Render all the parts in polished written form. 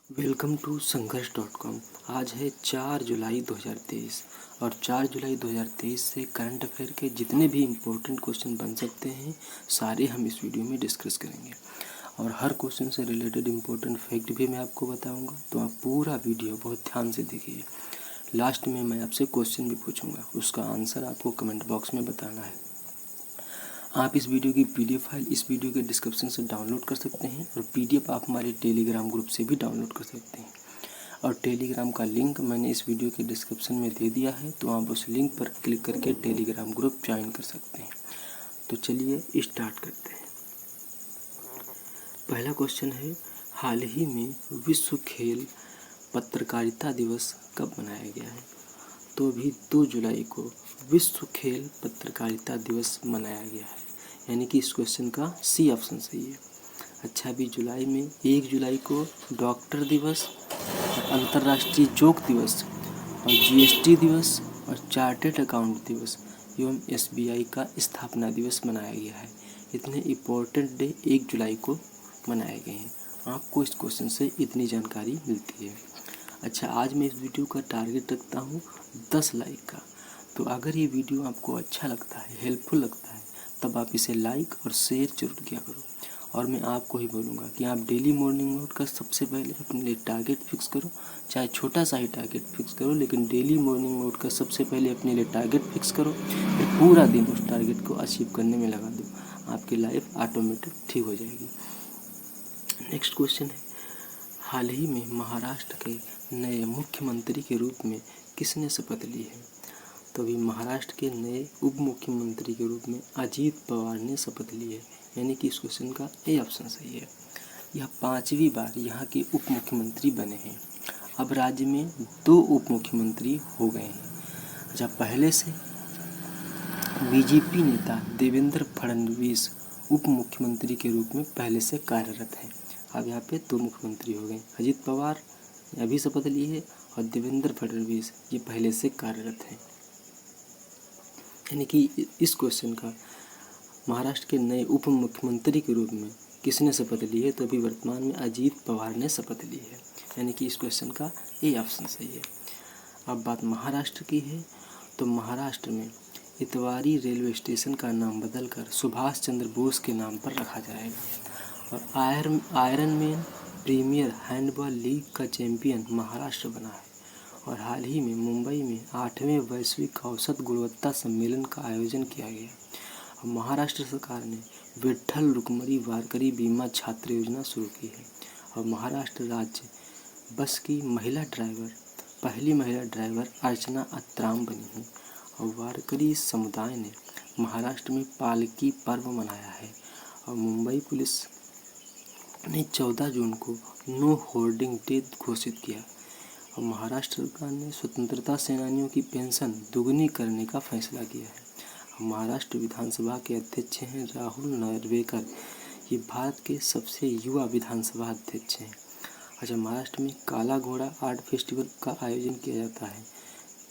Welcome to संघर्ष.com। आज है 4 जुलाई 2023 और 4 जुलाई 2023 से करंट अफेयर के जितने भी इम्पोर्टेंट क्वेश्चन बन सकते हैं सारे हम इस वीडियो में डिस्कस करेंगे और हर क्वेश्चन से रिलेटेड इम्पोर्टेंट फैक्ट भी मैं आपको बताऊंगा। तो आप पूरा वीडियो बहुत ध्यान से देखिए। लास्ट में मैं आपसे क्वेश्चन भी पूछूंगा, उसका आंसर आपको कमेंट बॉक्स में बताना है। आप इस वीडियो की पीडीएफ फाइल इस वीडियो के डिस्क्रिप्शन से डाउनलोड कर सकते हैं और पीडीएफ आप हमारे टेलीग्राम ग्रुप से भी डाउनलोड कर सकते हैं और टेलीग्राम का लिंक मैंने इस वीडियो के डिस्क्रिप्शन में दे दिया है, तो आप उस लिंक पर क्लिक करके टेलीग्राम ग्रुप ज्वाइन कर सकते हैं। तो चलिए स्टार्ट करते हैं। पहला क्वेश्चन है, हाल ही में विश्व खेल पत्रकारिता दिवस कब मनाया गया है? तो अभी 2 जुलाई को विश्व खेल पत्रकारिता दिवस मनाया गया है, यानी कि इस क्वेश्चन का सी ऑप्शन सही है। अच्छा, अभी जुलाई में 1 जुलाई को डॉक्टर दिवस, अंतर्राष्ट्रीय जोक दिवस और जीएसटी दिवस और चार्टर्ड अकाउंट दिवस एवं एसबीआई का स्थापना दिवस मनाया गया है। इतने इम्पोर्टेंट डे 1 जुलाई को मनाए गए हैं। आपको इस क्वेश्चन से इतनी जानकारी मिलती है। अच्छा, आज मैं इस वीडियो का टारगेट रखता हूँ 10 लाइक का। तो अगर ये वीडियो आपको अच्छा लगता है, हेल्पफुल लगता है, तब आप इसे लाइक और शेयर जरूर किया करो। और मैं आपको ही बोलूँगा कि आप डेली मॉर्निंग में उठकर सबसे पहले अपने लिए टारगेट फिक्स करो, चाहे छोटा सा ही टारगेट फिक्स करो, लेकिन डेली मॉर्निंग में उठकर सबसे पहले अपने लिए टारगेट फिक्स करो, फिर पूरा दिन उस टारगेट को अचीव करने में लगा दो। आपकी लाइफ ऑटोमेटिक ठीक हो जाएगी। नेक्स्ट क्वेश्चन है, हाल ही में महाराष्ट्र के नए मुख्यमंत्री के रूप में किसने शपथ ली है? तो अभी महाराष्ट्र के नए उप मुख्यमंत्री के रूप में अजीत पवार ने शपथ ली है, यानी कि इस क्वेश्चन का ए ऑप्शन सही है। यह 5वीं बार यहाँ के उप मुख्यमंत्री बने हैं। अब राज्य में 2 उप मुख्यमंत्री हो गए हैं। अच्छा, पहले से बीजेपी नेता देवेंद्र फडणवीस उप मुख्यमंत्री के रूप में पहले से कार्यरत हैं। अब यहाँ पे 2 मुख्यमंत्री हो गए। अजीत पवार अभी शपथ लिए है और देवेंद्र फडणवीस ये पहले से कार्यरत हैं, यानी कि इस क्वेश्चन का महाराष्ट्र के नए उप मुख्यमंत्री के रूप में किसने शपथ ली है? तो अभी वर्तमान में अजीत पवार ने शपथ ली है, यानी कि इस क्वेश्चन का ए ऑप्शन सही है। अब बात महाराष्ट्र की है, तो महाराष्ट्र में इतवारी रेलवे स्टेशन का नाम बदलकर सुभाष चंद्र बोस के नाम पर रखा जाएगा और iron man premier handball league का चैंपियन महाराष्ट्र बना है। और हाल ही में मुंबई में 8वें वैश्विक औसत गुणवत्ता सम्मेलन का आयोजन किया गया और महाराष्ट्र सरकार ने विट्ठल रुक्मणी वारकरी बीमा छात्र योजना शुरू की है और महाराष्ट्र राज्य बस की पहली महिला ड्राइवर अर्चना अत्राम बनी है और वारकरी समुदाय ने महाराष्ट्र में पालकी पर्व मनाया है और मुंबई पुलिस ने 14 जून को नो होर्डिंग डे घोषित किया और महाराष्ट्र सरकार ने स्वतंत्रता सेनानियों की पेंशन दुगनी करने का फैसला किया है। महाराष्ट्र विधानसभा के अध्यक्ष हैं राहुल नार्वेकर। ये भारत के सबसे युवा विधानसभा अध्यक्ष हैं। अच्छा, महाराष्ट्र में काला घोड़ा आर्ट फेस्टिवल का आयोजन किया जाता है।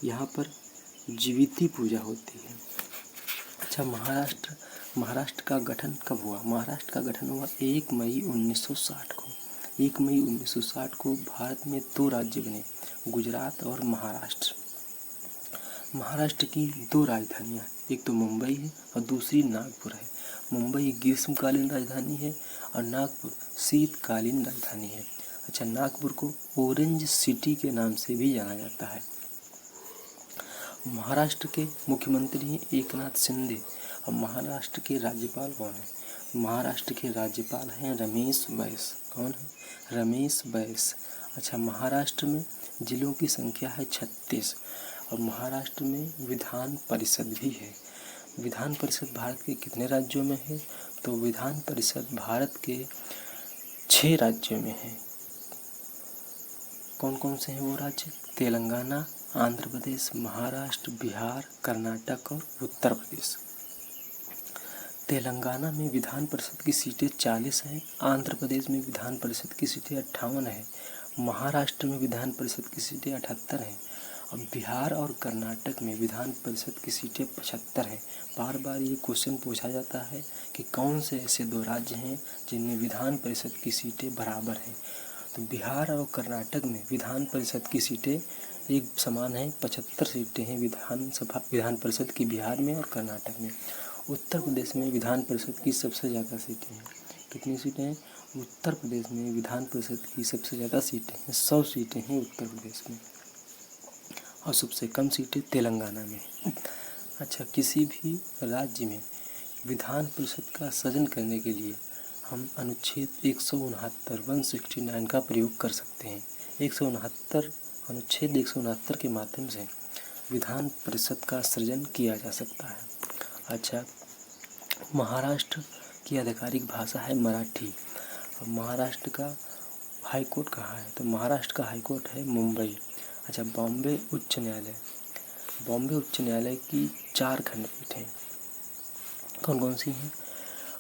यहाँ पर जीविती पूजा होती है। अच्छा, महाराष्ट्र का गठन कब हुआ? महाराष्ट्र का गठन हुआ 1 मई 1960 को। 1 मई 1960 को भारत में 2 राज्य बने, गुजरात और महाराष्ट्र। महाराष्ट्र की 2 राजधानियाँ, एक तो मुंबई है और दूसरी नागपुर है। मुंबई ग्रीष्मकालीन राजधानी है और नागपुर शीतकालीन राजधानी है। अच्छा, नागपुर को ऑरेंज सिटी के नाम से भी जाना जाता है। महाराष्ट्र के मुख्यमंत्री हैं एकनाथ शिंदे और महाराष्ट्र के राज्यपाल कौन है? महाराष्ट्र के राज्यपाल हैं रमेश बैस। कौन है? रमेश बैस। अच्छा, महाराष्ट्र में जिलों की संख्या है 36 और महाराष्ट्र में विधान परिषद भी है। विधान परिषद भारत के कितने राज्यों में है? तो विधान परिषद भारत के 6 राज्यों में है। कौन कौन से हैं वो राज्य? तेलंगाना, आंध्र प्रदेश, महाराष्ट्र, बिहार, कर्नाटक और उत्तर प्रदेश। तेलंगाना में विधान परिषद की सीटें 40 हैं, आंध्र प्रदेश में विधान परिषद की सीटें 58 हैं, महाराष्ट्र में विधान परिषद की सीटें 78 हैं और बिहार और कर्नाटक में विधान परिषद की सीटें 75 हैं। बार बार ये क्वेश्चन पूछा जाता है कि कौन से ऐसे 2 राज्य हैं जिनमें विधान परिषद की सीटें बराबर हैं। तो बिहार और कर्नाटक में विधान परिषद की सीटें एक समान है, 75 सीटें हैं विधान परिषद की बिहार में और कर्नाटक में। उत्तर प्रदेश में विधान परिषद की सबसे ज़्यादा सीटें हैं। कितनी सीटें हैं? उत्तर प्रदेश में विधान परिषद की सबसे ज़्यादा सीटें हैं, 100 सीटें हैं उत्तर प्रदेश में, और सबसे कम सीटें तेलंगाना में। अच्छा, किसी भी राज्य में विधान परिषद का सृजन करने के लिए हम अनुच्छेद 169 का प्रयोग कर सकते हैं। 169 अनुच्छेद 169 के माध्यम से विधान परिषद का सृजन किया जा सकता है। अच्छा, महाराष्ट्र की आधिकारिक भाषा है मराठी। और महाराष्ट्र का हाई कोर्ट कहाँ है? तो महाराष्ट्र का हाई कोर्ट है मुंबई। अच्छा, बॉम्बे उच्च न्यायालय की 4 खंडपीठें कौन कौन सी हैं?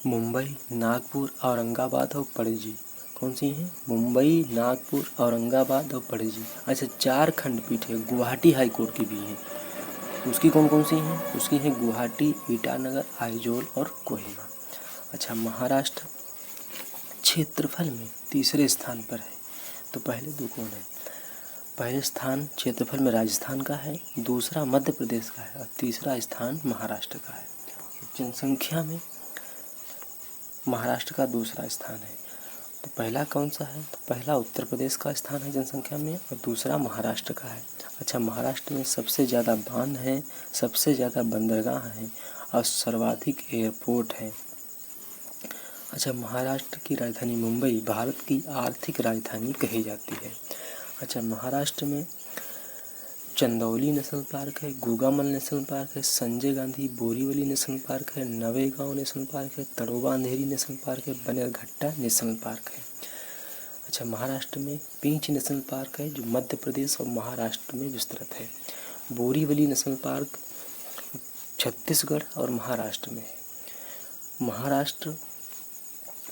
मुंबई, नागपुर, औरंगाबाद और पणजी। कौन सी हैं? मुंबई, नागपुर, औरंगाबाद और पणजी। अच्छा, 4 खंडपीठें गुवाहाटी हाई कोर्ट की भी हैं। उसकी कौन कौन सी हैं? उसकी हैं गुवाहाटी, ईटानगर, आइजोल और कोहिमा। अच्छा, महाराष्ट्र क्षेत्रफल में तीसरे स्थान पर है। तो पहले दो कौन है? पहले स्थान क्षेत्रफल में राजस्थान का है, दूसरा मध्य प्रदेश का है और तीसरा स्थान महाराष्ट्र का है। जनसंख्या में महाराष्ट्र का दूसरा स्थान है। तो पहला कौन सा है? तो पहला उत्तर प्रदेश का स्थान है जनसंख्या में और दूसरा महाराष्ट्र का है। अच्छा, महाराष्ट्र में सबसे ज़्यादा बांध हैं, सबसे ज़्यादा बंदरगाह हैं और सर्वाधिक एयरपोर्ट हैं। अच्छा, महाराष्ट्र की राजधानी मुंबई भारत की आर्थिक राजधानी कही जाती है। अच्छा, महाराष्ट्र में चंदौली नेशनल पार्क है, गोगामल नेशनल पार्क है, संजय गांधी बोरीवली नेशनल पार्क है, नवेगांव नेशनल पार्क है, तड़ोबा अंधेरी नेशनल पार्क है, बनेरघट्टा नेशनल पार्क है। अच्छा, महाराष्ट्र में पेंच नेशनल पार्क है जो मध्य प्रदेश और महाराष्ट्र में विस्तृत है। बोरीवली नेशनल पार्क छत्तीसगढ़ और महाराष्ट्र में है। महाराष्ट्र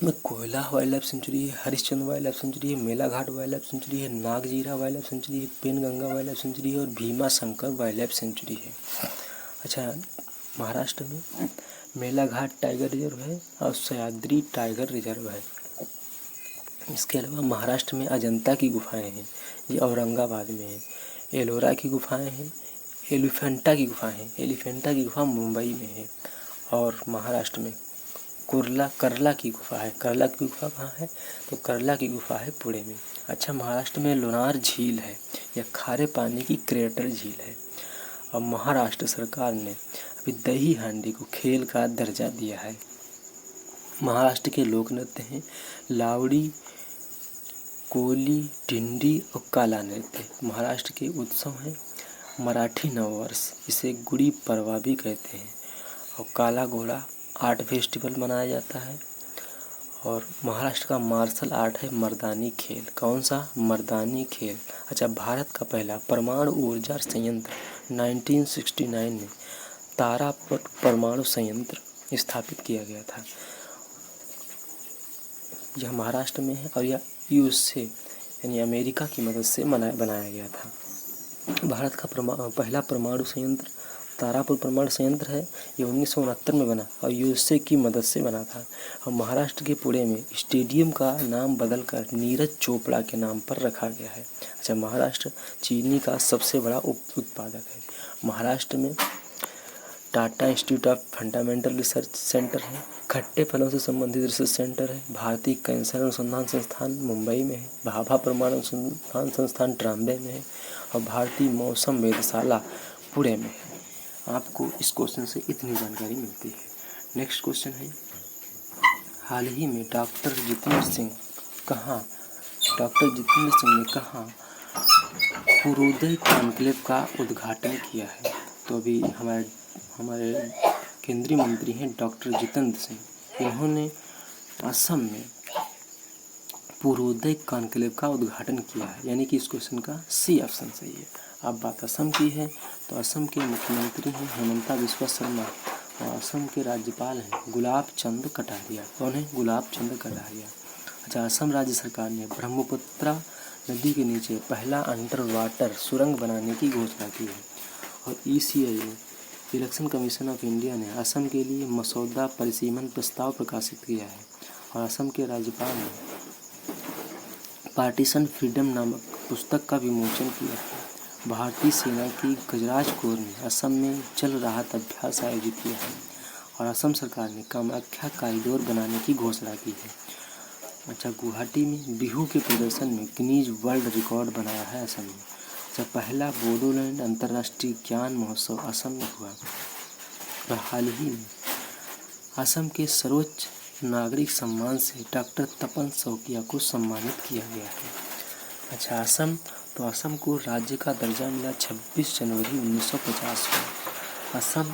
में कोयला वाइल्ड लाइफ सेंचुरी है, हरिश्चंद्र वाइल्ड लाइफ सेंचुरी है, मेलाघाट वाइल्ड लाइफ सेंचुरी है, नागजीरा वाइल्ड लाइफ सेंचुरी है, पेनगंगा वाइल्ड लाइफ सेंचुरी है और Bhima Shankar wild life sanctuary है। अच्छा, महाराष्ट्र में मेलाघाट टाइगर रिजर्व है और सह्याद्री टाइगर रिजर्व है। इसके अलावा महाराष्ट्र में अजंता की गुफाएं हैं, ये औरंगाबाद में है। एलोरा की गुफाएं हैं, एलिफेंटा की गुफा मुंबई में है। और महाराष्ट्र में करला की गुफा है। करला की गुफा कहाँ है? तो करला की गुफा है पुणे में। अच्छा, महाराष्ट्र में लोनार झील है, यह खारे पानी की क्रेटर झील है। और महाराष्ट्र सरकार ने अभी दही हांडी को खेल का दर्जा दिया है। महाराष्ट्र के लोक नृत्य हैं लावड़ी, कोली, टिंडी और काला नृत्य। महाराष्ट्र के उत्सव हैं मराठी नववर्ष, इसे गुड़ी पड़वा भी कहते हैं, और काला घोड़ा आर्ट फेस्टिवल मनाया जाता है। और महाराष्ट्र का मार्शल आर्ट है मर्दानी खेल। कौन सा? मर्दानी खेल। अच्छा, भारत का पहला परमाणु ऊर्जा संयंत्र 1969 में तारापुर परमाणु संयंत्र स्थापित किया गया था। यह महाराष्ट्र में है और यह यूएसए यानी अमेरिका की मदद से बनाया गया था। भारत का पहला परमाणु संयंत्र तारापुर परमाणु संयंत्र है, ये 1969 में बना और यूएसए की मदद से बना था। और महाराष्ट्र के पुणे में स्टेडियम का नाम बदलकर नीरज चोपड़ा के नाम पर रखा गया है। अच्छा, महाराष्ट्र चीनी का सबसे बड़ा उत्पादक है। महाराष्ट्र में Tata institute of fundamental research centre है, खट्टे फलों से संबंधित रिसर्च सेंटर है, भारतीय कैंसर अनुसंधान संस्थान मुंबई में है, भाभा परमाणु अनुसंधान संस्थान ट्राम्बे में है और भारतीय मौसम वेधशाला पुणे में है। आपको इस क्वेश्चन से इतनी जानकारी मिलती है। नेक्स्ट क्वेश्चन है, हाल ही में डॉक्टर जितेंद्र सिंह ने कहाँ पूर्वोदय कॉन्क्लेव का उद्घाटन किया है? तो अभी हमारे केंद्रीय मंत्री हैं डॉक्टर जितेंद्र सिंह, इन्होंने असम में पूर्वोदय कॉन्क्लेव का उद्घाटन किया है, यानी कि इस क्वेश्चन का सी ऑप्शन सही है। अब बात असम की है, तो असम के मुख्यमंत्री हैं हेमंता बिस्वा शर्मा और असम के राज्यपाल हैं गुलाब चंद कटारिया। कौन है? गुलाब चंद कटारिया। अच्छा, असम राज्य सरकार ने ब्रह्मपुत्रा नदी के नीचे पहला अंडर वाटर सुरंग बनाने की घोषणा की है। और ECI election commission of India ने असम के लिए मसौदा परिसीमन प्रस्ताव प्रकाशित किया है। और असम के राज्यपाल ने पार्टीशन फ्रीडम नामक पुस्तक का विमोचन किया है। भारतीय सेना की गजराज कोर ने असम में जल राहत अभ्यास आयोजित किया है और असम सरकार ने कामाख्या कॉरिडोर बनाने की घोषणा की है। अच्छा, गुवाहाटी में बिहू के प्रदर्शन में गिनीज वर्ल्ड रिकॉर्ड बनाया है असम ने। अच्छा, पहला बोडोलैंड अंतर्राष्ट्रीय ज्ञान महोत्सव असम में हुआ और हाल ही में असम के सर्वोच्च नागरिक सम्मान से डॉक्टर तपन शौकिया को सम्मानित किया गया है। अच्छा, असम को राज्य का दर्जा मिला 26 जनवरी 1950 को। असम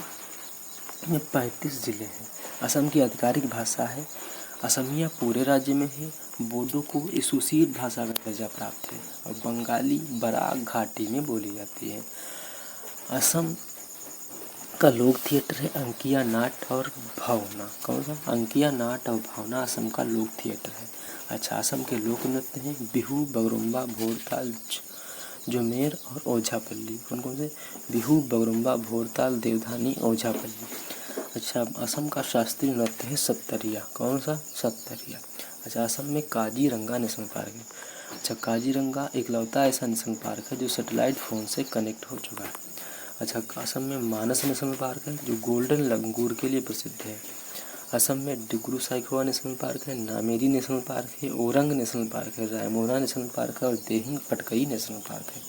में 35 जिले हैं। असम की आधिकारिक भाषा है असमिया, पूरे राज्य में है। बोडो को एसोसिएट भाषा का दर्जा प्राप्त है और बंगाली बराक घाटी में बोली जाती है। असम का लोक थिएटर है अंकिया नाट और भावना। कौन सा? अंकिया नाट और भावना असम का लोक थिएटर है। अच्छा, असम के लोक नृत्य हैं बिहू, बगरुम्बा, भोरताल, झुमेर और ओझापल्ली। कौन कौन से? बिहू, बगरुम्बा, भोरताल, देवधानी, ओझापल्ली। अच्छा, असम का शास्त्रीय नृत्य है सत्तरिया। कौन सा? सत्तरिया। अच्छा, असम में काजीरंगा नेशनल पार्क है। अच्छा, काजीरंगा इकलौता ऐसा नेशनल पार्क है जो सैटेलाइट फ़ोन से कनेक्ट हो चुका है। अच्छा, असम में मानस नेशनल पार्क है जो गोल्डन लंगूर के लिए प्रसिद्ध है। असम में डिब्रू साइखोवा नेशनल पार्क है, नामेरी नेशनल पार्क है, ओरंग नेशनल पार्क है, रायमोना नेशनल पार्क है और देहिंग पटकई नेशनल पार्क है।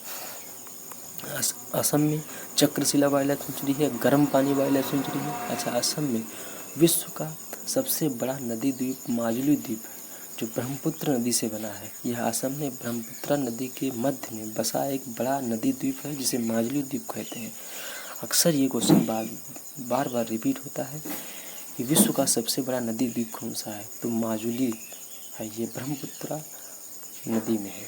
असम में चक्रशिला वाइल्ड लाइफ सेंचुरी है, गर्म पानी वाइल्ड लाइफ सेंचुरी है। अच्छा, असम में विश्व का सबसे बड़ा नदी द्वीप माजुली द्वीप है जो ब्रह्मपुत्र नदी से बना है। यह असम में ब्रह्मपुत्र नदी के मध्य में बसा एक बड़ा नदी द्वीप है जिसे माजुली द्वीप कहते हैं। अक्सर ये क्वेश्चन बार बार रिपीट होता है कि विश्व का सबसे बड़ा नदी द्वीप कौन सा है, तो माजुली है, ये ब्रह्मपुत्र नदी में है।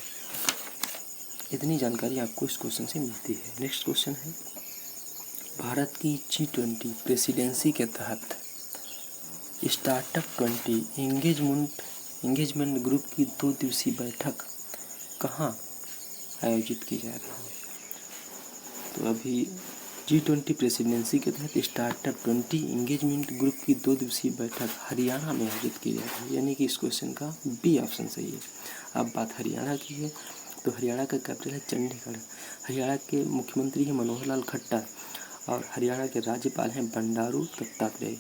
इतनी जानकारी आपको इस क्वेश्चन से मिलती है। नेक्स्ट क्वेश्चन है, भारत की G20 प्रेसिडेंसी के तहत स्टार्टअप 20 एंगेजमेंट ग्रुप की 2 दिवसीय बैठक कहाँ आयोजित की जा रही है? तो अभी G20 प्रेसिडेंसी के तहत स्टार्टअप 20 एंगेजमेंट ग्रुप की 2 दिवसीय बैठक हरियाणा में आयोजित की जा रही है, यानी कि इस क्वेश्चन का बी ऑप्शन सही है। अब बात हरियाणा की है तो हरियाणा का कैपिटल है चंडीगढ़। हरियाणा के मुख्यमंत्री हैं मनोहर लाल खट्टर और हरियाणा के राज्यपाल हैं बंडारू दत्तात्रेय।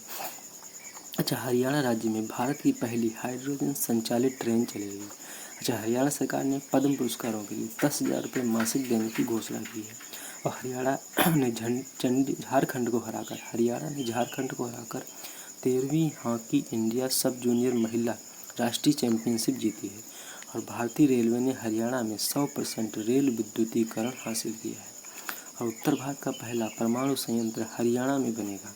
अच्छा, हरियाणा राज्य में भारत की पहली हाइड्रोजन संचालित ट्रेन चलेगी। अच्छा, हरियाणा सरकार ने पद्म पुरस्कारों के लिए 10,000 रुपये मासिक देने की घोषणा की है और हरियाणा ने झारखंड को हराकर 13वीं हॉकी इंडिया सब जूनियर महिला राष्ट्रीय चैंपियनशिप जीती है और भारतीय रेलवे ने हरियाणा में 100% रेल विद्युतीकरण हासिल किया है और उत्तर भारत का पहला परमाणु संयंत्र हरियाणा में बनेगा।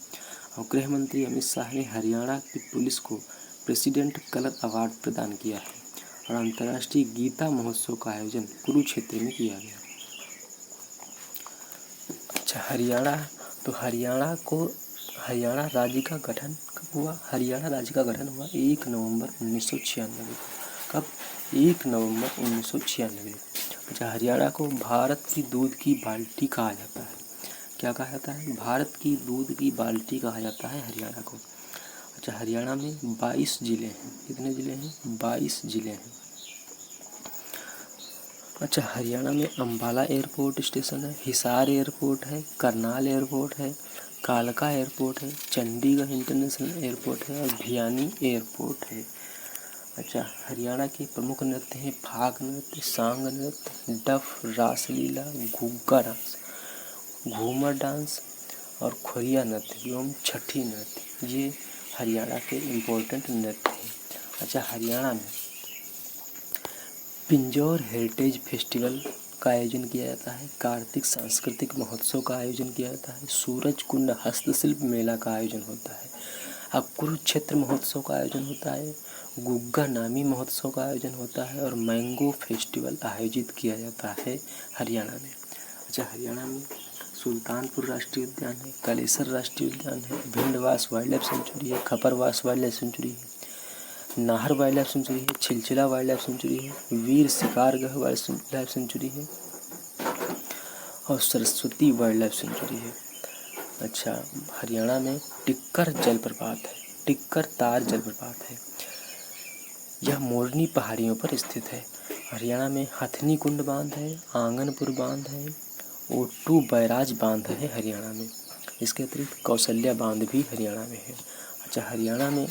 और गृह मंत्री अमित शाह ने हरियाणा की पुलिस को प्रेसिडेंट कलर अवार्ड प्रदान किया है और अंतर्राष्ट्रीय गीता महोत्सव का आयोजन कुरुक्षेत्र में किया गया। अच्छा, हरियाणा राज्य का गठन कब हुआ? हरियाणा राज्य का गठन हुआ 1 नवंबर 1996 को। कब? 1 नवंबर 1996। अच्छा, हरियाणा को भारत की दूध की बाल्टी कहा जाता है। क्या कहा जाता है? भारत की दूध की बाल्टी कहा जाता है हरियाणा को। अच्छा, हरियाणा में 22 जिले हैं। कितने जिले हैं? 22 जिले हैं। अच्छा, हरियाणा में अम्बाला एयरपोर्ट स्टेशन है, हिसार एयरपोर्ट है, करनाल एयरपोर्ट है, कालका एयरपोर्ट है, चंडीगढ़ इंटरनेशनल एयरपोर्ट है और भिवानी एयरपोर्ट है। अच्छा, हरियाणा के प्रमुख नृत्य हैं फाग नृत्य, सांग नृत्य, डफ, रासलीला, गुग्गा डांस, घूमर डांस और खोरिया नृत्य एवं छठी नृत्य। ये हरियाणा के इम्पोर्टेंट नृत्य हैं। अच्छा, हरियाणा में पिंजौर हेरिटेज फेस्टिवल का आयोजन किया जाता है, कार्तिक सांस्कृतिक महोत्सव का आयोजन किया जाता है, सूरज कुंड हस्तशिल्प मेला का आयोजन होता है, अब कुरुक्षेत्र महोत्सव का आयोजन होता है, गुग्गा नामी महोत्सव का आयोजन होता है और मैंगो फेस्टिवल आयोजित किया जाता है हरियाणा में। अच्छा, हरियाणा में सुल्तानपुर राष्ट्रीय उद्यान है, कलेसर राष्ट्रीय उद्यान है, भिंडवास वाइल्ड लाइफ सेंचुरी है, खपरवास वाइल्ड लाइफ सेंचुरी है, नाहर वाइल्ड लाइफ सेंचुरी है, छिलचिला वाइल्ड लाइफ सेंचुरी है, वीर शिकारगढ़ वाइल्ड लाइफ सेंचुरी है और सरस्वती वाइल्ड लाइफ सेंचुरी है। अच्छा, हरियाणा में टिक्कर जलप्रपात है, टिक्कर तार जलप्रपात है। यह मोरनी पहाड़ियों पर स्थित है। हरियाणा में हथनी कुंड बांध है, आंगनपुर बांध है, ओटू बैराज बांध है हरियाणा में। इसके अतिरिक्त कौशल्या बांध भी हरियाणा में है। अच्छा, हरियाणा में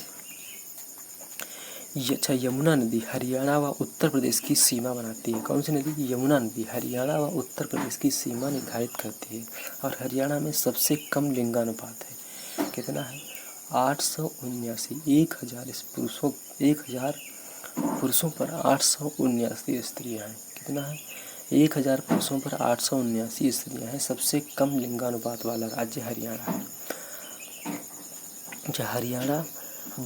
यमुना नदी हरियाणा व उत्तर प्रदेश की सीमा बनाती है। कौन सी नदी? यमुना नदी हरियाणा व उत्तर प्रदेश की सीमा निर्धारित करती है। और हरियाणा में सबसे कम लिंगानुपात है। कितना है? 879। 1000 पुरुषों पर 879 स्त्रियाँ हैं। कितना है? 1000 पुरुषों पर 879 स्त्रियाँ हैं। सबसे कम लिंगानुपात वाला राज्य हरियाणा है। हरियाणा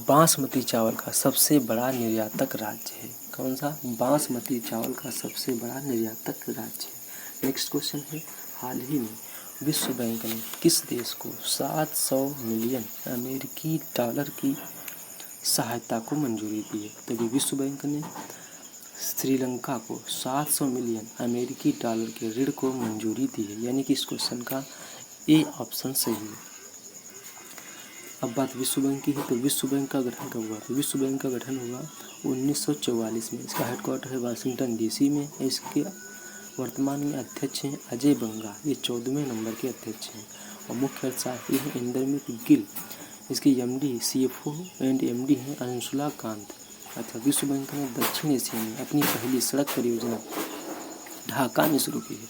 बासमती चावल का सबसे बड़ा निर्यातक राज्य है। कौन सा? बासमती चावल का सबसे बड़ा निर्यातक राज्य है। नेक्स्ट क्वेश्चन है, हाल ही में विश्व बैंक ने किस देश को 700 मिलियन अमेरिकी डॉलर की सहायता को मंजूरी दी है? तो अभी विश्व बैंक ने श्रीलंका को 700 मिलियन अमेरिकी डॉलर के ऋण को मंजूरी दी है। यानी कि इस क्वेश्चन का ए ऑप्शन सही है। अब बात विश्व बैंक की है, तो विश्व बैंक का गठन कब हुआ? तो विश्व बैंक का गठन हुआ 1944 में। इसका हेडक्वार्टर है वाशिंगटन डीसी में। इसके वर्तमान में अध्यक्ष हैं अजय बंगा, ये 14वें नंबर के अध्यक्ष हैं। और मुख्य अर्थशास्त्री हैं इंद्रमित गिल। इसके एमडी सीएफओ एंड एमडी हैं अंशुला कांत। अच्छा, विश्व बैंक ने दक्षिण एशिया में अपनी पहली सड़क परियोजना ढाका में शुरू की है।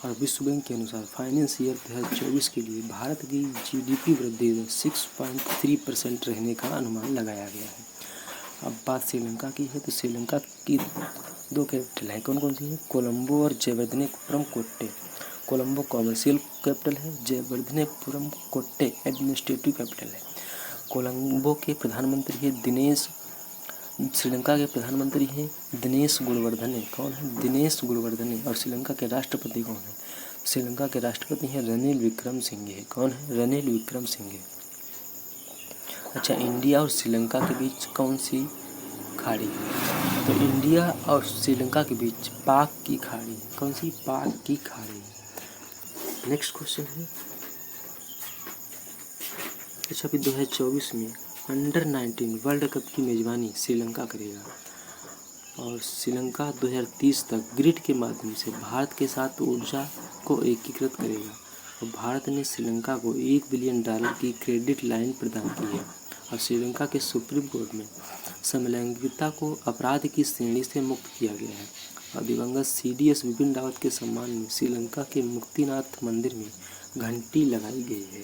और विश्व बैंक के अनुसार फाइनेंस ईयर 2024 के लिए भारत की जीडीपी वृद्धि दर 6.3% रहने का अनुमान लगाया गया है। अब बात श्रीलंका की है, तो श्रीलंका की 2 कैपिटल है। कौन कौन सी है? कोलंबो और जयवर्धनेपुरम कोट्टे। कोलंबो कॉमर्शियल कैपिटल है, जयवर्धनेपुरम कोट्टे एडमिनिस्ट्रेटिव कैपिटल है। कोलंबो के प्रधानमंत्री है दिनेश श्रीलंका के प्रधानमंत्री हैं दिनेश गुणवर्धने। कौन है? दिनेश गुणवर्धने। और श्रीलंका के राष्ट्रपति कौन है? श्रीलंका के राष्ट्रपति हैं रनिल विक्रमसिंघे। कौन है? रनिल विक्रमसिंघे। अच्छा, इंडिया और श्रीलंका के बीच कौन सी खाड़ी है? तो इंडिया और श्रीलंका के बीच पाक की खाड़ी। कौन सी? पाक की खाड़ी। नेक्स्ट क्वेश्चन है, अच्छा, अभी 2024 में अंडर-19 वर्ल्ड कप की मेज़बानी श्रीलंका करेगा। और श्रीलंका 2030 तक ग्रिड के माध्यम से भारत के साथ ऊर्जा को एकीकृत करेगा। और भारत ने श्रीलंका को $1 बिलियन की क्रेडिट लाइन प्रदान की है। और श्रीलंका के सुप्रीम कोर्ट में समलैंगिकता को अपराध की श्रेणी से मुक्त किया गया है। और दिवंगत CDS विपिन रावत के सम्मान में श्रीलंका के मुक्तिनाथ मंदिर में घंटी लगाई गई है।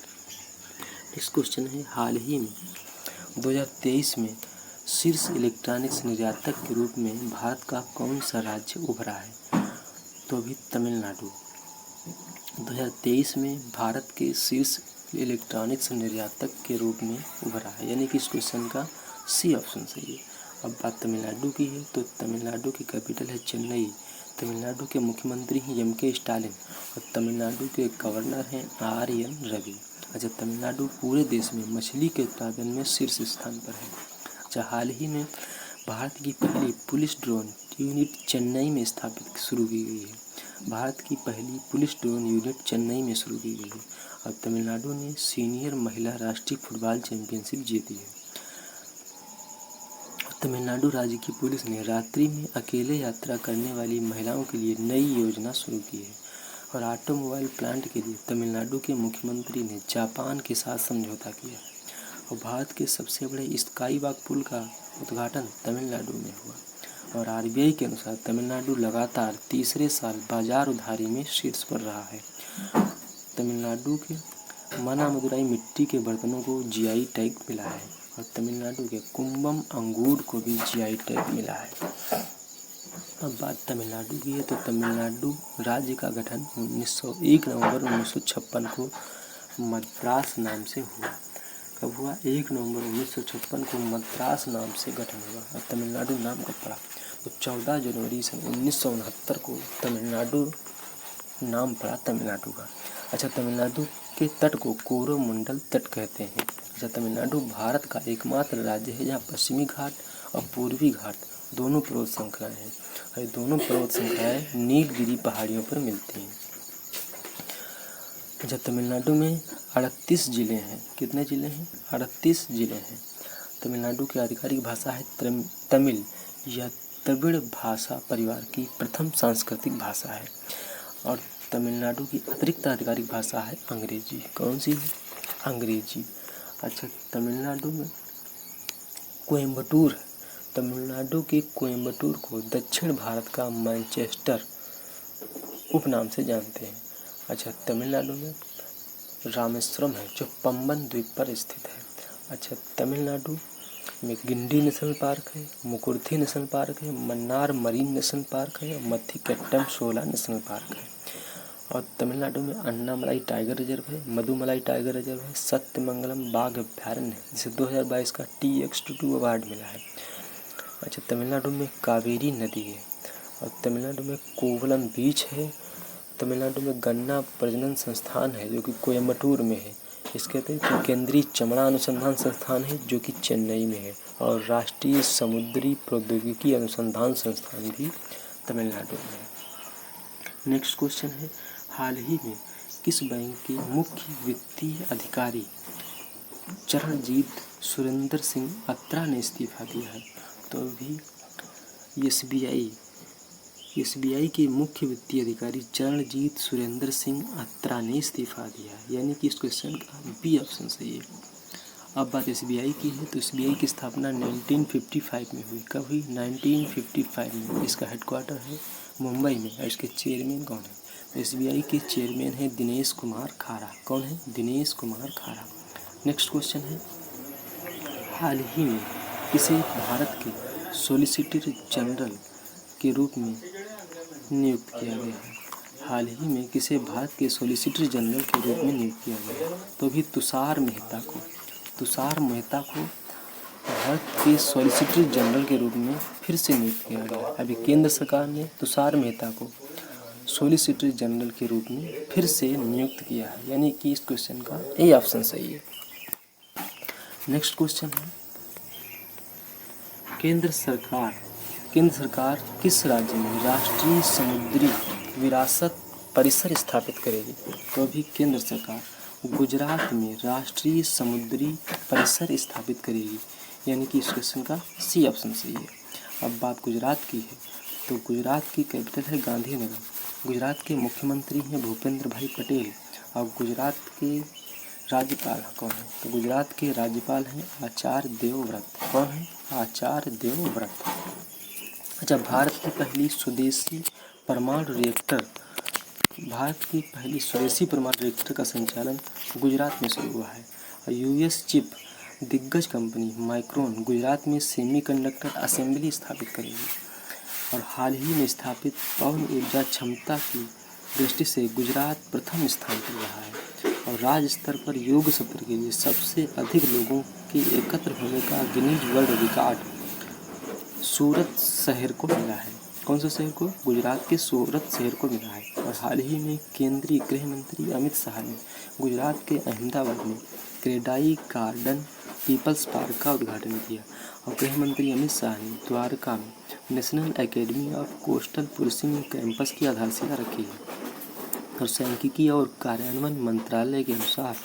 नेक्स्ट क्वेश्चन है, हाल ही में 2023 में शीर्ष इलेक्ट्रॉनिक्स निर्यातक के रूप में भारत का कौन सा राज्य उभरा है? तो अभी तमिलनाडु 2023 में भारत के शीर्ष इलेक्ट्रॉनिक्स निर्यातक के रूप में उभरा है। यानी कि इस क्वेश्चन का सी ऑप्शन सही है। अब बात तमिलनाडु की है, तो तमिलनाडु की कैपिटल है चेन्नई। तमिलनाडु के मुख्यमंत्री हैं MK स्टालिन। और तमिलनाडु के गवर्नर हैं RN रवि। अच्छा, तमिलनाडु पूरे देश में मछली के उत्पादन में शीर्ष स्थान पर है। अच्छा, हाल ही में भारत की पहली पुलिस ड्रोन यूनिट चेन्नई में शुरू की गई है। भारत की पहली पुलिस ड्रोन यूनिट चेन्नई में शुरू की गई है। और तमिलनाडु ने सीनियर महिला राष्ट्रीय फुटबॉल चैंपियनशिप जीती है। तमिलनाडु राज्य की पुलिस ने रात्रि में अकेले यात्रा करने वाली महिलाओं के लिए नई योजना शुरू की है। और ऑटोमोबाइल प्लांट के लिए तमिलनाडु के मुख्यमंत्री ने जापान के साथ समझौता किया। और भारत के सबसे बड़े स्काई वॉक पुल का उद्घाटन तमिलनाडु में हुआ। और RBI के अनुसार तमिलनाडु लगातार तीसरे साल बाजार उधारी में शीर्ष पर रहा है। तमिलनाडु के मानामदुराई मिट्टी के बर्तनों को GI टैग मिला है। और तमिलनाडु के कुंभम अंगूर को भी GI टैग मिला है। अब बात तमिलनाडु की है, तो तमिलनाडु राज्य का गठन 1 नवंबर 1956 को मद्रास नाम से हुआ। कब हुआ? 1 नवंबर 1956 को मद्रास नाम से गठन हुआ। और तमिलनाडु नाम कब पड़ा? तो 14 जनवरी सन 1969 को तमिलनाडु नाम पड़ा तमिलनाडु का। अच्छा, तमिलनाडु के तट को कोरोमंडल तट कहते हैं। अच्छा, तमिलनाडु भारत का एकमात्र राज्य है जहाँ पश्चिमी घाट और पूर्वी घाट दोनों पर्वत श्रृंखलाएँ हैं। और दोनों पर्वत श्रृंखलाएँ नीलगिरी पहाड़ियों पर मिलती हैं। अच्छा, तमिलनाडु में 38 जिले हैं। कितने जिले हैं? 38 जिले हैं। तमिलनाडु की आधिकारिक भाषा है तमिल या द्रविड़ भाषा परिवार की प्रथम सांस्कृतिक भाषा है। और तमिलनाडु की अतिरिक्त आधिकारिक भाषा है अंग्रेजी। कौन सी है? अंग्रेजी। अच्छा, तमिलनाडु में कोयम्बटूर, तमिलनाडु के कोयम्बटूर को दक्षिण भारत का मैनचेस्टर उपनाम से जानते हैं। अच्छा, तमिलनाडु में रामेश्वरम है जो पंबन द्वीप पर स्थित है। अच्छा, तमिलनाडु में गिंडी नेशनल पार्क है, मुकुर्थी नेशनल पार्क है, मन्नार मरीन नेशनल पार्क है, मथिकट्टम शोला नेशनल पार्क है। और तमिलनाडु में अन्नामलाई टाइगर रिजर्व है, मधुमलाई टाइगर रिजर्व है, सत्यमंगलम बाघ अभ्यारण्य है जिसे 2022 का TX22 अवार्ड मिला है। अच्छा, तमिलनाडु में कावेरी नदी है। और तमिलनाडु में कोवलम बीच है। तमिलनाडु में गन्ना प्रजनन संस्थान है जो कि कोयम्बटूर में है। इसके अतिरिक्त केंद्रीय चमड़ा अनुसंधान संस्थान है जो कि चेन्नई में है। और राष्ट्रीय समुद्री प्रौद्योगिकी अनुसंधान संस्थान भी तमिलनाडु में है। नेक्स्ट क्वेश्चन है, हाल ही में किस बैंक के मुख्य वित्तीय अधिकारी चरणजीत सुरेंद्र सिंह अत्रा ने इस्तीफा दिया है? तो अभी SBI के मुख्य वित्तीय अधिकारी चरणजीत सुरेंद्र सिंह अत्रा ने इस्तीफा दिया है, यानी कि इस क्वेश्चन का बी ऑप्शन सही है। अब बात SBI की है तो SBI की स्थापना 1955 में हुई। कब हुई? 1955 में। इसका हेडक्वार्टर है मुंबई में। और इसके चेयरमैन कौन है? तो SBI के चेयरमैन है दिनेश कुमार खारा। कौन है? दिनेश कुमार खारा। नेक्स्ट क्वेश्चन है, हाल ही में किसे भारत के सॉलिसिटर जनरल के रूप में नियुक्त किया गया है? हाल ही में किसे भारत के सॉलिसिटर जनरल के रूप में नियुक्त किया गया है? तो अभी तुषार मेहता को भारत के सॉलिसिटर जनरल के रूप में फिर से नियुक्त किया गया है। अभी केंद्र सरकार ने तुषार मेहता को सॉलिसिटर जनरल के रूप में फिर से नियुक्त किया है, यानी कि इस क्वेश्चन का ए ऑप्शन सही है। नेक्स्ट क्वेश्चन है, केंद्र सरकार किस राज्य में राष्ट्रीय समुद्री विरासत परिसर स्थापित करेगी? तो अभी केंद्र सरकार गुजरात में राष्ट्रीय समुद्री परिसर स्थापित करेगी, यानी कि इस क्वेश्चन का सी ऑप्शन सही है। अब बात गुजरात की है तो गुजरात की कैपिटल है गांधीनगर। गुजरात के मुख्यमंत्री हैं भूपेंद्र भाई पटेल। और गुजरात के राज्यपाल कौन है? तो गुजरात के राज्यपाल हैं आचार्य देवव्रत। कौन है? आचार्य देवव्रत। अच्छा, भारत की पहली स्वदेशी परमाणु रिएक्टर का संचालन गुजरात में शुरू हुआ है। और US चिप दिग्गज कंपनी माइक्रोन गुजरात में सेमीकंडक्टर असेंबली स्थापित करेगी। और हाल ही में स्थापित पवन ऊर्जा क्षमता की दृष्टि से गुजरात प्रथम स्थान पर रहा है। और राज्य स्तर पर योग सत्र के लिए सबसे अधिक लोगों के एकत्र होने का गिनीज वर्ल्ड रिकॉर्ड सूरत शहर को मिला है। कौन सा शहर को? गुजरात के सूरत शहर को मिला है। और हाल ही में केंद्रीय गृह मंत्री अमित शाह ने गुजरात के अहमदाबाद में क्रेडाई गार्डन पीपल्स पार्क का उद्घाटन किया। और गृह मंत्री अमित शाह ने द्वारका में national academy of coastal policing campus की आधारशिला रखी है। और सांख्यिकी और कार्यान्वयन मंत्रालय के अनुसार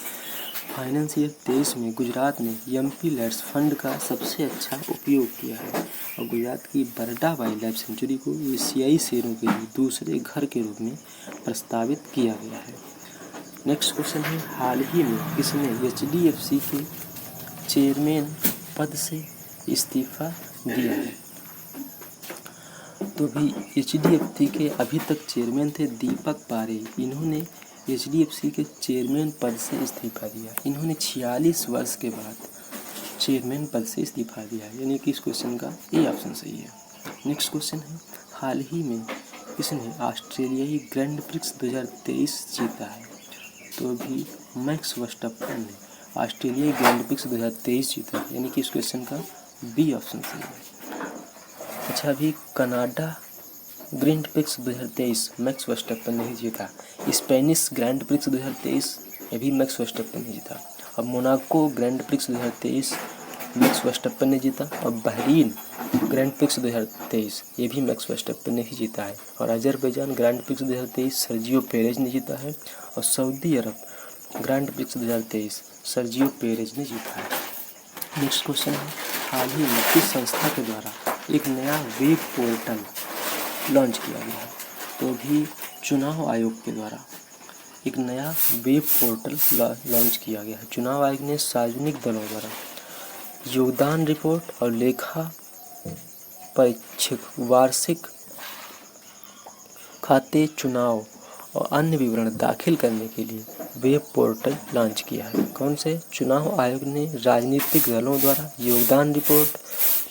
फाइनेंस ईयर 23 में गुजरात ने MP लैड्स फंड का सबसे अच्छा उपयोग किया है। और गुजरात की बरडा वाइल्ड लाइफ सेंचुरी को एशियाई शेरों के लिए दूसरे घर के रूप में प्रस्तावित किया गया है। नेक्स्ट क्वेश्चन है, हाल ही में किसने HDFC के चेयरमैन पद से इस्तीफा दिया है? तो भी HDFC के अभी तक चेयरमैन थे दीपक पारेख। इन्होंने HDFC के चेयरमैन पद से इस्तीफा दिया। इन्होंने 46 वर्ष के बाद चेयरमैन पद से इस्तीफा दिया, यानी कि इस क्वेश्चन का ए ऑप्शन सही है। नेक्स्ट क्वेश्चन है, हाल ही में किसने ऑस्ट्रेलियाई ग्रैंड प्रिक्स 2023 जीता है? तो अभी मैक्स वर्स्टैपन ने ऑस्ट्रेलियाई ग्रैंड प्रिक्स 2023 जीता है, यानी कि इस क्वेश्चन का बी ऑप्शन सही है। अच्छा, अभी Canada grand prix 2023 max Verstappen ने ही जीता। स्पेनिश ग्रैंड प्रिक्स 2023 ये भी मैक्स वर्स्टैपन ने जीता। अब Monaco grand prix 2023 max Verstappen ने जीता। और बहरीन ग्रैंड प्रिक्स 2023 ये भी मैक्स वर्स्टैपन ने ही जीता है। और Azerbaijan grand prix 2023 Sergio Perez ने जीता है। और सऊदी अरब ग्रैंड प्रिक्स 2023 सर्जियो पेरेज ने जीता है। नेक्स्ट क्वेश्चन है, हाल ही में किस संस्था के द्वारा एक नया वेब पोर्टल लॉन्च किया गया है। तो अभी चुनाव आयोग के द्वारा एक नया वेब पोर्टल लॉन्च किया गया है। चुनाव आयोग ने सार्वजनिक दलों द्वारा योगदान रिपोर्ट और लेखा परीक्षक वार्षिक खाते, चुनाव और अन्य विवरण दाखिल करने के लिए वेब पोर्टल लॉन्च किया है। कौन से? चुनाव आयोग ने राजनीतिक दलों द्वारा योगदान रिपोर्ट,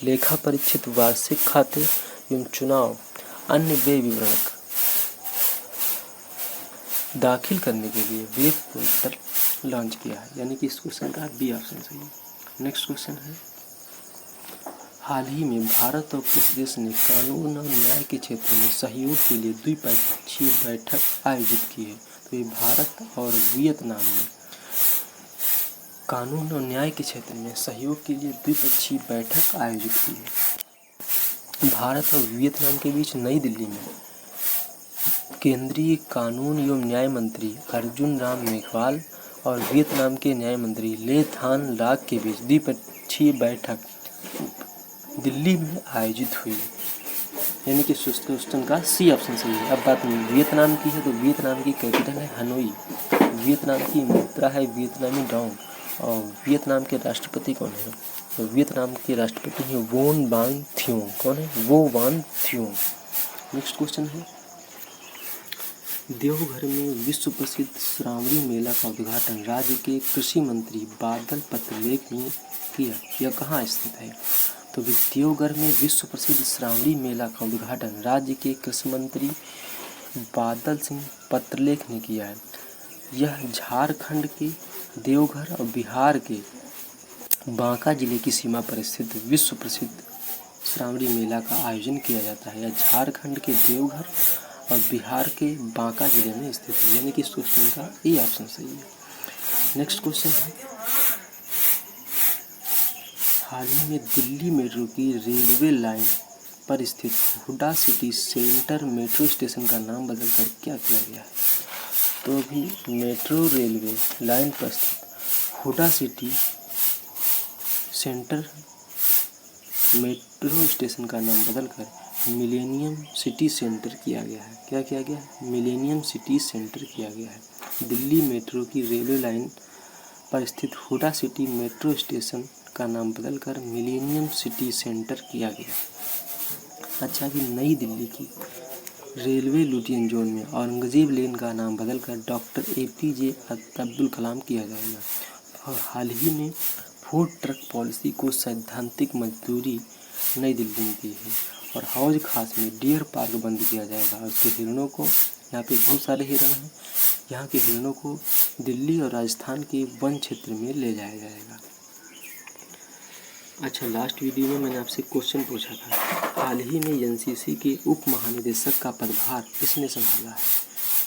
लेखा परीक्षित वार्षिक खाते एवं चुनाव अन्य व्यय विवरण दाखिल करने के लिए वेब पोर्टल लॉन्च किया है। यानी कि इस क्वेश्चन का बी ऑप्शन सही है। नेक्स्ट क्वेश्चन है, हाल ही में भारत और किस देश ने कानून और न्याय के क्षेत्र में सहयोग के लिए द्विपक्षीय बैठक आयोजित की है? तो ये भारत और वियतनाम ने कानून और न्याय के क्षेत्र में सहयोग के लिए द्विपक्षीय बैठक आयोजित की है। भारत और वियतनाम के बीच नई दिल्ली में केंद्रीय कानून एवं न्याय मंत्री अर्जुन राम मेघवाल और वियतनाम के न्याय मंत्री ले थान लाक के बीच द्विपक्षीय बैठक दिल्ली में आयोजित हुई। यानी कि क्वेश्चन का सी ऑप्शन सही है। अब बात वियतनाम की है, तो वियतनाम की कैपिटल है हनोई, वियतनाम की मुद्रा है वियतनामी डोंग और वियतनाम के राष्ट्रपति कौन है? तो वियतनाम के राष्ट्रपति हैं वोन वान थियोंग। कौन है? वो वान थियोंग। नेक्स्ट क्वेश्चन है, देवघर में विश्व प्रसिद्ध श्रावणी मेला का उद्घाटन राज्य के कृषि मंत्री बादल पत्रलेख ने किया। यह कहाँ स्थित है? तो देवघर में विश्व प्रसिद्ध श्रावणी मेला का उद्घाटन राज्य के कृषि मंत्री बादल सिंह पत्रलेख ने किया है। यह झारखंड के देवघर और बिहार के बांका जिले की सीमा पर स्थित विश्व प्रसिद्ध श्रावणी मेला का आयोजन किया जाता है। यह झारखंड के देवघर और बिहार के बांका जिले में स्थित है। यानी कि इस क्वेश्चन का ए ऑप्शन सही है। नेक्स्ट क्वेश्चन है, हाल ही में दिल्ली मेट्रो की रेलवे लाइन पर स्थित Huda city centre metro station का नाम बदलकर क्या किया गया है? तो अभी मेट्रो रेलवे लाइन पर स्थित Huda city centre metro station का नाम बदलकर मिलेनियम सिटी सेंटर किया गया है। क्या किया गया है? मिलेनियम सिटी सेंटर किया गया है। दिल्ली मेट्रो की रेलवे लाइन पर स्थित हुडा सिटी मेट्रो स्टेशन का नाम बदलकर मिलेनियम सिटी सेंटर किया गया। अच्छा, कि नई दिल्ली की रेलवे लुटियन जोन में औरंगजेब लेन का नाम बदलकर डॉक्टर APJ अब्दुल कलाम किया जाएगा। और हाल ही में फूड ट्रक पॉलिसी को सैद्धांतिक मंजूरी नई दिल्ली में दी है। और हौज खास में डियर पार्क बंद किया जाएगा और उसके हिरणों को, यहाँ पे बहुत सारे हिरण हैं, यहाँ के हिरणों को दिल्ली और राजस्थान के वन क्षेत्र में ले जाया जाएगा। अच्छा, लास्ट वीडियो में मैंने आपसे क्वेश्चन पूछा था, हाल ही में NCC के उप महानिदेशक का पदभार किसने संभाला है?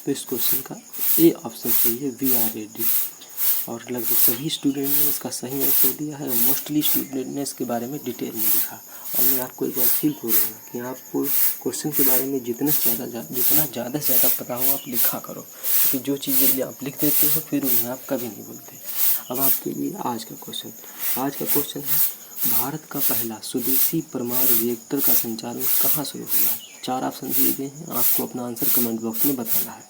तो इस क्वेश्चन का ए ऑप्शन सही है, VR रेड्डी। और लगभग सभी स्टूडेंट ने इसका सही आंसर दिया है। मोस्टली स्टूडेंट ने इसके बारे में डिटेल में लिखा। और मैं आपको एक बार फील करूँगा कि आपको क्वेश्चन के बारे में जितना ज़्यादा से ज़्यादा पता हो आप लिखा करो, क्योंकि जो चीज़ें आप लिख देते हो फिर उन्हें आप कभी नहीं बोलते। अब आपके लिए आज का क्वेश्चन है, भारत का पहला स्वदेशी परमाणु रिएक्टर का संचालन कहाँ शुरू हुआ? 4 ऑप्शन दिए गए हैं, आपको अपना आंसर कमेंट बॉक्स में बताना है।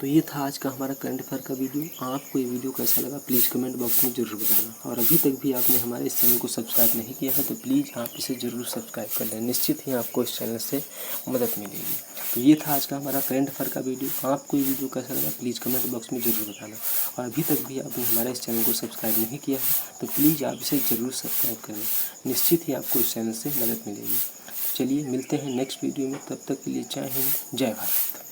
तो ये था आज का हमारा करंट अफेयर का वीडियो। आपको ये वीडियो कैसा लगा प्लीज़ कमेंट बॉक्स में ज़रूर बताना। और अभी तक भी आपने हमारे इस चैनल को सब्सक्राइब नहीं किया है तो प्लीज़ आप इसे ज़रूर सब्सक्राइब कर लें। निश्चित ही आपको इस चैनल से मदद मिलेगी। तो ये था आज का हमारा करंट अफेयर का वीडियो। आपको ये वीडियो कैसा लगा प्लीज़ कमेंट बॉक्स में ज़रूर बताना। और अभी तक भी आपने हमारे इस चैनल को सब्सक्राइब नहीं किया है तो प्लीज़ आप इसे ज़रूर सब्सक्राइब कर लें। निश्चित ही आपको इस चैनल से मदद मिलेगी। चलिए मिलते हैं नेक्स्ट वीडियो में, तब तक के लिए जय हिंद, जय भारत।